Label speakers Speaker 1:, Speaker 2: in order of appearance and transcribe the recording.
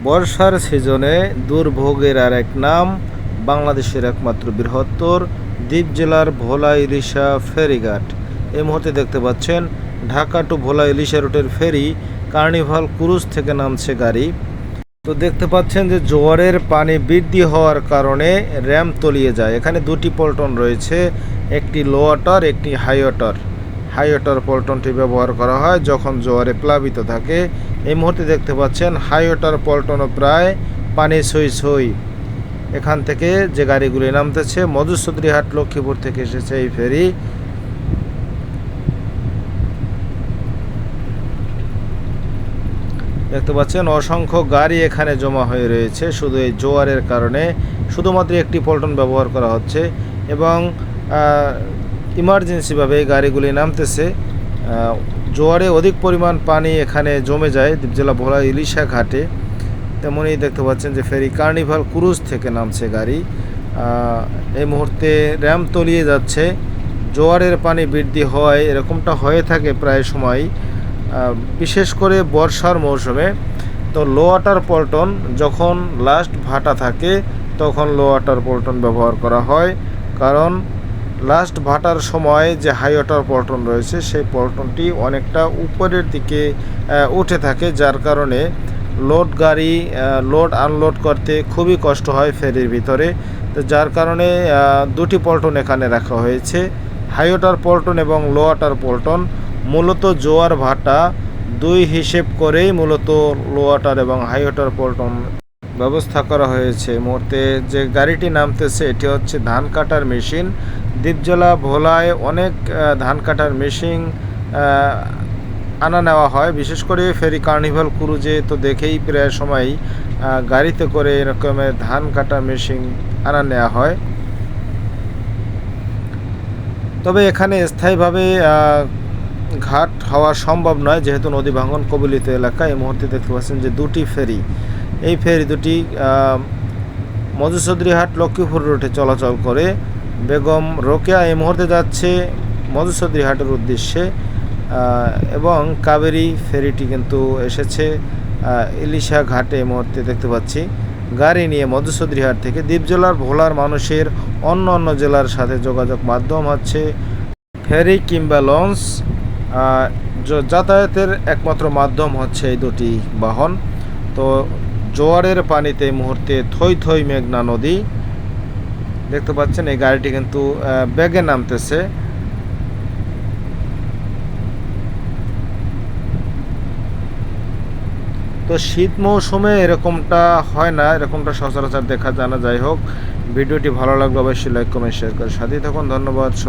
Speaker 1: বর্ষার সিজনে দুর্ভোগের আর এক নাম বাংলাদেশের একমাত্র বৃহত্তর দ্বীপ জেলার ভোলা ইলিশা ফেরিঘাট। এই মুহূর্তে দেখতে পাচ্ছেন ঢাকা টু ভোলা ইলিশা রুটের ফেরি কার্নিভাল ক্রুজ থেকে নামছে গাড়ি। তো দেখতে পাচ্ছেন যে জোয়ারের পানি বৃদ্ধি হওয়ার কারণে র্যাম্প তলিয়ে যায়। এখানে দুটি পল্টন রয়েছে, একটি লো ওয়াটার, একটি হাই ওয়াটার। হাই ওয়াটার পল্টনটি ব্যবহার করা হয় যখন জোয়ারে প্লাবিত থাকে। এই মুহূর্তে দেখতে পাচ্ছেন হাই ওয়াটার পল্টনও প্রায় পানি ছই ছই। এখান থেকে যে গাড়িগুলি নামতেছে মধুচৌধুরীহাট লক্ষ্মীপুর থেকে এসেছে এই ফেরি। দেখতে পাচ্ছেন অসংখ্য গাড়ি এখানে জমা হয়ে রয়েছে শুধু এই জোয়ারের কারণে। শুধুমাত্র একটি পল্টন ব্যবহার করা হচ্ছে এবং ইমার্জেন্সিভাবে এই গাড়িগুলি নামতেছে। জোয়ারে অধিক পরিমাণ পানি এখানে জমে যায় দ্বীপ জেলা ভোলা ইলিশা ঘাটে। তেমনই দেখতে পাচ্ছেন যে ফেরি কার্নিভাল ক্রুজ থেকে নামছে গাড়ি। এই মুহূর্তে র্যাম্প তলিয়ে যাচ্ছে। জোয়ারের পানি বৃদ্ধি হয়, এরকমটা হয়ে থাকে প্রায় সময়, বিশেষ করে বর্ষার মৌসুমে। তো লো ওয়াটার পল্টন যখন লাস্ট ভাটা থাকে তখন লো ওয়াটার পল্টন ব্যবহার করা হয়, কারণ লাস্ট ভাটার সময় যে হাই ওয়াটার পল্টন রয়েছে সেই পল্টনটি অনেকটা উপরের দিকে উঠে থাকে, যার কারণে গাড়ি লোড আনলোড করতে খুবই কষ্ট হয় ফেরির ভিতরে। তো যার কারণে দুটি পল্টন এখানে রাখা হয়েছে, হাই ওয়াটার পল্টন এবং লো ওয়াটার পল্টন। মূলত জোয়ার ভাটা দুই হিসেব করেই মূলত লো ওয়াটার এবং হাই ওয়াটার পল্টন ব্যবস্থা করা হয়েছে। মুহূর্তে যে গাড়িটি নামতেছে এটি হচ্ছে ধান কাটার মেশিন। দ্বীপজেলা ভোলায় অনেক ধান কাটার মেশিন আনা নেওয়া হয়, বিশেষ করে ফেরি কার্নিভাল ক্রুজে তো দেখেই প্রায় সময় গাড়িতে করে এরকমের ধান কাটা মেশিন আনা নেওয়া হয়। তবে এখানে স্থায়ীভাবে ঘাট হওয়া সম্ভব নয় যেহেতু নদী ভাঙন কবলিত এলাকা। এই মুহূর্তে দেখতে পাচ্ছেন যে দুটি ফেরি, এই ফেরি দুটি মধুচৌধুরীহাট লক্ষ্মীপুর রুটে চলাচল করে। বেগম রোকেয়া এই মুহূর্তে যাচ্ছে মধুচৌধুরীহাটের উদ্দেশ্যে এবং কাবেরী ফেরিটি কিন্তু এসেছে ইলিশা ঘাটে। এই মুহূর্তে দেখতে পাচ্ছি গাড়ি নিয়ে মধুচৌধুরীহাট থেকে দ্বীপ জেলার ভোলার মানুষের অন্য অন্য জেলার সাথে যোগাযোগ মাধ্যম হচ্ছে ফেরি কিংবা লঞ্চ। যাতায়াতের একমাত্র মাধ্যম হচ্ছে এই দুটি বাহন। তো জোয়ারের পানিতে এই মুহূর্তে থই থই মেঘনা নদী। দেখতে পাচ্ছেন এই গাড়িটি কিন্তু বেগে নামতেছে। তো শীত মৌসুমে এরকমটা হয় না, এরকমটা সচরাচর দেখা যায় না। যাই হোক, ভিডিওটি ভালো লাগলে অবশ্যই লাইক কমেন্ট শেয়ার করে সাথেই থাকুন। ধন্যবাদ সবাই।